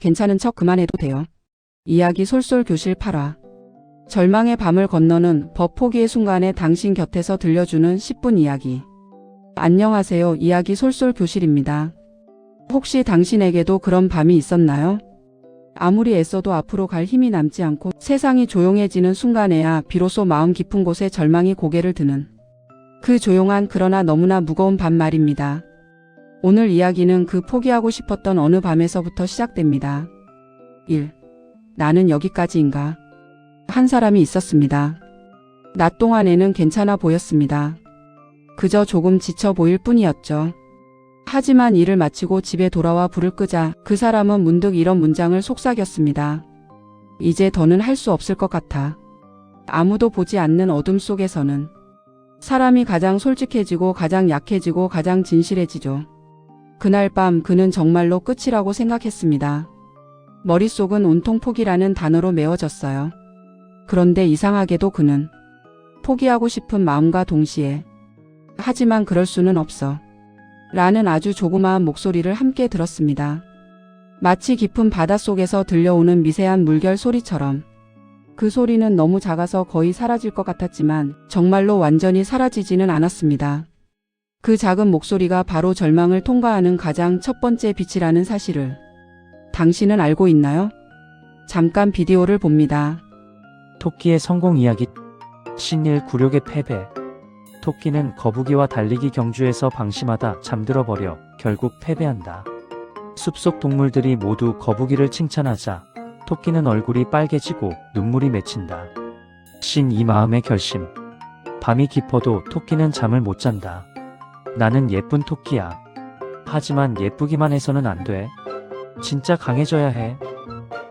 괜찮은 척 그만해도 돼요. 이야기 솔솔 교실 8화. 절망의 밤을 건너는 법 포기의 순간에 당신 곁에서 들려주는 10분 이야기. 안녕하세요. 이야기 솔솔 교실입니다. 혹시 당신에게도 그런 밤이 있었나요? 아무리 애써도 앞으로 갈 힘이 남지 않고 세상이 조용해지는 순간에야 비로소 마음 깊은 곳에 절망이 고개를 드는 그 조용한 그러나 너무나 무거운 밤 말입니다. 오늘 이야기는 그 포기하고 싶었던 어느 밤에서부터 시작됩니다. 1. 나는 여기까지인가? 한 사람이 있었습니다. 낮 동안에는 괜찮아 보였습니다. 그저 조금 지쳐 보일 뿐이었죠. 하지만 일을 마치고 집에 돌아와 불을 끄자 그 사람은 문득 이런 문장을 속삭였습니다. 이제 더는 할 수 없을 것 같아. 아무도 보지 않는 어둠 속에서는 사람이 가장 솔직해지고 가장 약해지고 가장 진실해지죠. 그날 밤 그는 정말로 끝이라고 생각했습니다. 머릿속은 온통 포기라는 단어로 메워졌어요. 그런데 이상하게도 그는 포기하고 싶은 마음과 동시에 하지만 그럴 수는 없어 라는 아주 조그마한 목소리를 함께 들었습니다. 마치 깊은 바닷속에서 들려오는 미세한 물결 소리처럼. 그 소리는 너무 작아서 거의 사라질 것 같았지만 정말로 완전히 사라지지는 않았습니다. 그 작은 목소리가 바로 절망을 통과하는 가장 첫 번째 빛이라는 사실을 당신은 알고 있나요? 잠깐 비디오를 봅니다. 토끼의 성공 이야기. 신일 굴욕의 패배. 토끼는 거북이와 달리기 경주에서 방심하다 잠들어버려 결국 패배한다. 숲속 동물들이 모두 거북이를 칭찬하자 토끼는 얼굴이 빨개지고 눈물이 맺힌다. 신 이 마음의 결심. 밤이 깊어도 토끼는 잠을 못 잔다. 나는 예쁜 토끼야. 하지만 예쁘기만 해서는 안 돼. 진짜 강해져야 해.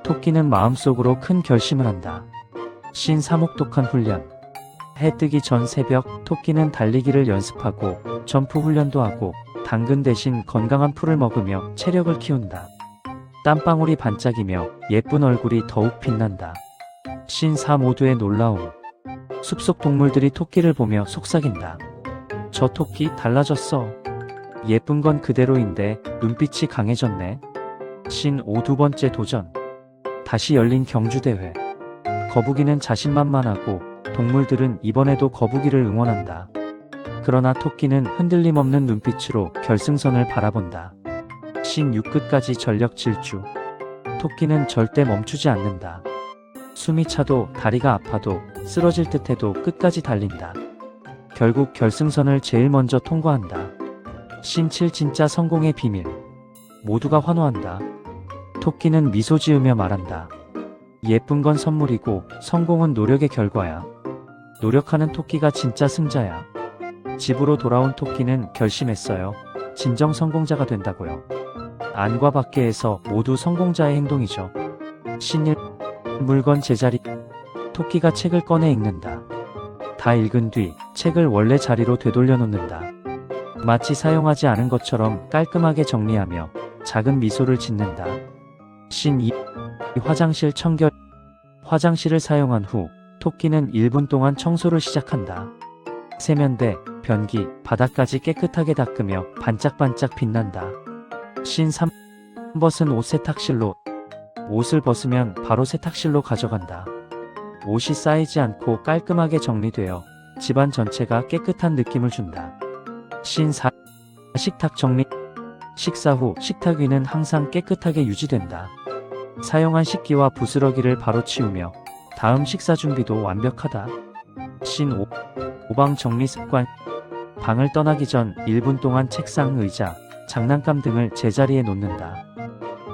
토끼는 마음속으로 큰 결심을 한다. 신 사목독한 훈련. 해 뜨기 전 새벽 토끼는 달리기를 연습하고 점프 훈련도 하고 당근 대신 건강한 풀을 먹으며 체력을 키운다. 땀방울이 반짝이며 예쁜 얼굴이 더욱 빛난다. 신 사 모두의 놀라움. 숲속 동물들이 토끼를 보며 속삭인다. 저 토끼 달라졌어. 예쁜 건 그대로인데 눈빛이 강해졌네. 신 오 두 번째 도전. 다시 열린 경주대회. 거북이는 자신만만하고 동물들은 이번에도 거북이를 응원한다. 그러나 토끼는 흔들림 없는 눈빛으로 결승선을 바라본다. 신 6끝까지 전력 질주. 토끼는 절대 멈추지 않는다. 숨이 차도 다리가 아파도 쓰러질 듯해도 끝까지 달린다. 결국 결승선을 제일 먼저 통과한다. 신 7 진짜 성공의 비밀. 모두가 환호한다. 토끼는 미소 지으며 말한다. 예쁜 건 선물이고 성공은 노력의 결과야. 노력하는 토끼가 진짜 승자야. 집으로 돌아온 토끼는 결심했어요. 진정 성공자가 된다고요. 안과 밖에에서 모두 성공자의 행동이죠. 신일 물건 제자리. 토끼가 책을 꺼내 읽는다. 다 읽은 뒤 책을 원래 자리로 되돌려 놓는다. 마치 사용하지 않은 것처럼 깔끔하게 정리하며 작은 미소를 짓는다. 신 2 화장실 청결. 화장실을 사용한 후 토끼는 1분 동안 청소를 시작한다. 세면대, 변기, 바닥까지 깨끗하게 닦으며 반짝반짝 빛난다. 신 3 벗은 옷 세탁실로. 옷을 벗으면 바로 세탁실로 가져간다. 옷이 쌓이지 않고 깔끔하게 정리되어 집안 전체가 깨끗한 느낌을 준다. 신 4 식탁 정리. 식사 후 식탁 위는 항상 깨끗하게 유지된다. 사용한 식기와 부스러기를 바로 치우며 다음 식사 준비도 완벽하다. 신 5 방 정리 습관. 방을 떠나기 전 1분 동안 책상, 의자, 장난감 등을 제자리에 놓는다.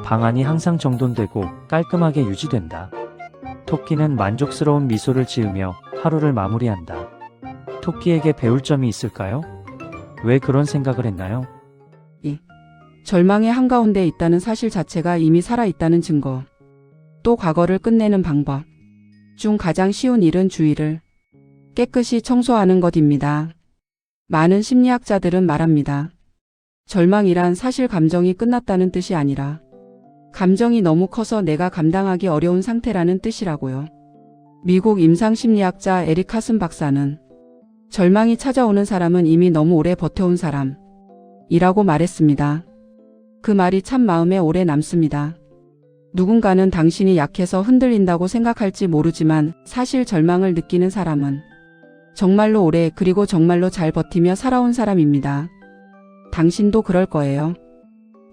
방 안이 항상 정돈되고 깔끔하게 유지된다. 토끼는 만족스러운 미소를 지으며 하루를 마무리한다. 토끼에게 배울 점이 있을까요? 왜 그런 생각을 했나요? 2. 절망의 한가운데 있다는 사실 자체가 이미 살아있다는 증거. 또 과거를 끝내는 방법 중 가장 쉬운 일은 주위를 깨끗이 청소하는 것입니다. 많은 심리학자들은 말합니다. 절망이란 사실 감정이 끝났다는 뜻이 아니라 감정이 너무 커서 내가 감당하기 어려운 상태라는 뜻이라고요. 미국 임상심리학자 에릭 카슨 박사는 절망이 찾아오는 사람은 이미 너무 오래 버텨온 사람이라고 말했습니다. 그 말이 참 마음에 오래 남습니다. 누군가는 당신이 약해서 흔들린다고 생각할지 모르지만 사실 절망을 느끼는 사람은 정말로 오래 그리고 정말로 잘 버티며 살아온 사람입니다. 당신도 그럴 거예요.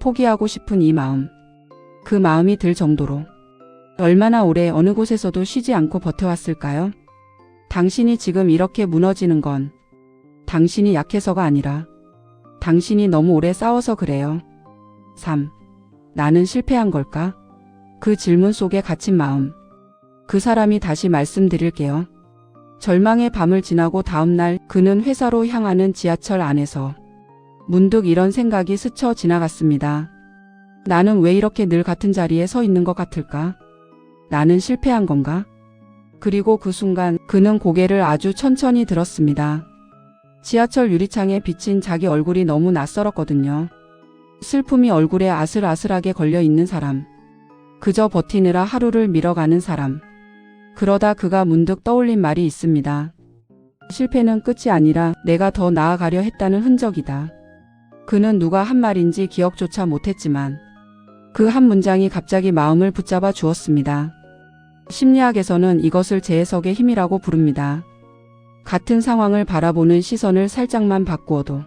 포기하고 싶은 이 마음. 그 마음이 들 정도로 얼마나 오래 어느 곳에서도 쉬지 않고 버텨왔을까요? 당신이 지금 이렇게 무너지는 건 당신이 약해서가 아니라 당신이 너무 오래 싸워서 그래요. 3. 나는 실패한 걸까? 그 질문 속에 갇힌 마음. 그 사람이 다시 말씀드릴게요. 절망의 밤을 지나고 다음날 그는 회사로 향하는 지하철 안에서 문득 이런 생각이 스쳐 지나갔습니다. 나는 왜 이렇게 늘 같은 자리에 서 있는 것 같을까? 나는 실패한 건가? 그리고 그 순간 그는 고개를 아주 천천히 들었습니다. 지하철 유리창에 비친 자기 얼굴이 너무 낯설었거든요. 슬픔이 얼굴에 아슬아슬하게 걸려 있는 사람. 그저 버티느라 하루를 밀어가는 사람. 그러다 그가 문득 떠올린 말이 있습니다. 실패는 끝이 아니라 내가 더 나아가려 했다는 흔적이다. 그는 누가 한 말인지 기억조차 못했지만 그 한 문장이 갑자기 마음을 붙잡아 주었습니다. 심리학에서는 이것을 재해석의 힘이라고 부릅니다. 같은 상황을 바라보는 시선을 살짝만 바꾸어도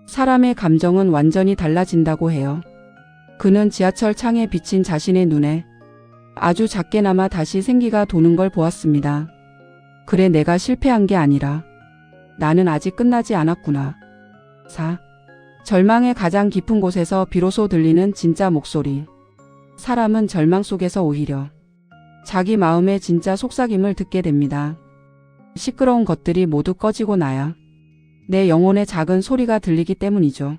사람의 감정은 완전히 달라진다고 해요. 그는 지하철 창에 비친 자신의 눈에 아주 작게나마 다시 생기가 도는 걸 보았습니다. 그래, 내가 실패한 게 아니라 나는 아직 끝나지 않았구나. 4. 절망의 가장 깊은 곳에서 비로소 들리는 진짜 목소리. 사람은 절망 속에서 오히려 자기 마음의 진짜 속삭임을 듣게 됩니다. 시끄러운 것들이 모두 꺼지고 나야 내 영혼의 작은 소리가 들리기 때문이죠.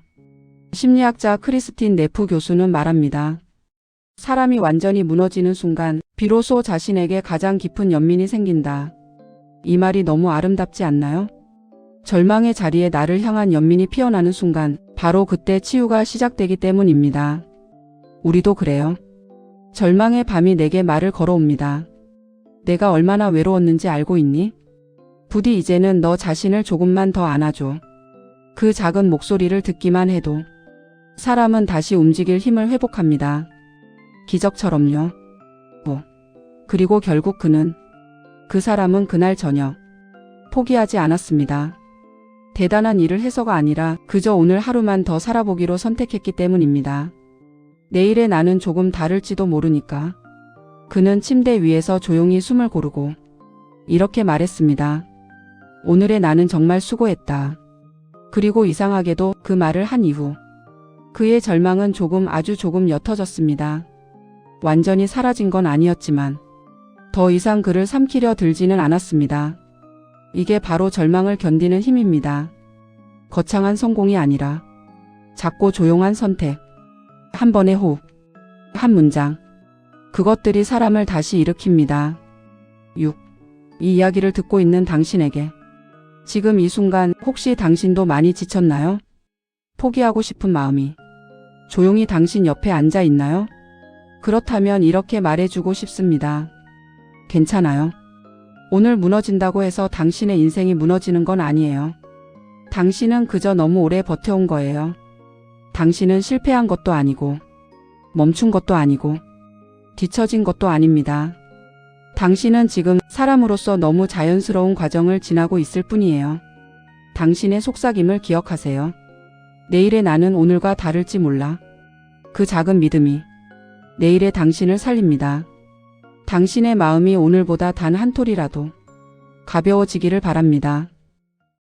심리학자 크리스틴 네프 교수는 말합니다. 사람이 완전히 무너지는 순간 비로소 자신에게 가장 깊은 연민이 생긴다. 이 말이 너무 아름답지 않나요? 절망의 자리에 나를 향한 연민이 피어나는 순간 바로 그때 치유가 시작되기 때문입니다. 우리도 그래요. 절망의 밤이 내게 말을 걸어옵니다. 내가 얼마나 외로웠는지 알고 있니? 부디 이제는 너 자신을 조금만 더 안아줘. 그 작은 목소리를 듣기만 해도 사람은 다시 움직일 힘을 회복합니다. 기적처럼요. 그리고 결국 그 사람은 그날 저녁 포기하지 않았습니다. 대단한 일을 해서가 아니라 그저 오늘 하루만 더 살아보기로 선택했기 때문입니다. 내일의 나는 조금 다를지도 모르니까. 그는 침대 위에서 조용히 숨을 고르고 이렇게 말했습니다. 오늘의 나는 정말 수고했다. 그리고 이상하게도 그 말을 한 이후 그의 절망은 아주 조금 옅어졌습니다. 완전히 사라진 건 아니었지만 더 이상 그를 삼키려 들지는 않았습니다. 이게 바로 절망을 견디는 힘입니다. 거창한 성공이 아니라 작고 조용한 선택, 한 번의 호흡, 한 문장. 그것들이 사람을 다시 일으킵니다. 6. 이 이야기를 듣고 있는 당신에게 지금 이 순간 혹시 당신도 많이 지쳤나요? 포기하고 싶은 마음이 조용히 당신 옆에 앉아 있나요? 그렇다면 이렇게 말해주고 싶습니다. 괜찮아요. 오늘 무너진다고 해서 당신의 인생이 무너지는 건 아니에요. 당신은 그저 너무 오래 버텨온 거예요. 당신은 실패한 것도 아니고 멈춘 것도 아니고 뒤처진 것도 아닙니다. 당신은 지금 사람으로서 너무 자연스러운 과정을 지나고 있을 뿐이에요. 당신의 속삭임을 기억하세요. 내일의 나는 오늘과 다를지 몰라. 그 작은 믿음이 내일의 당신을 살립니다. 당신의 마음이 오늘보다 단 한 톨이라도 가벼워지기를 바랍니다.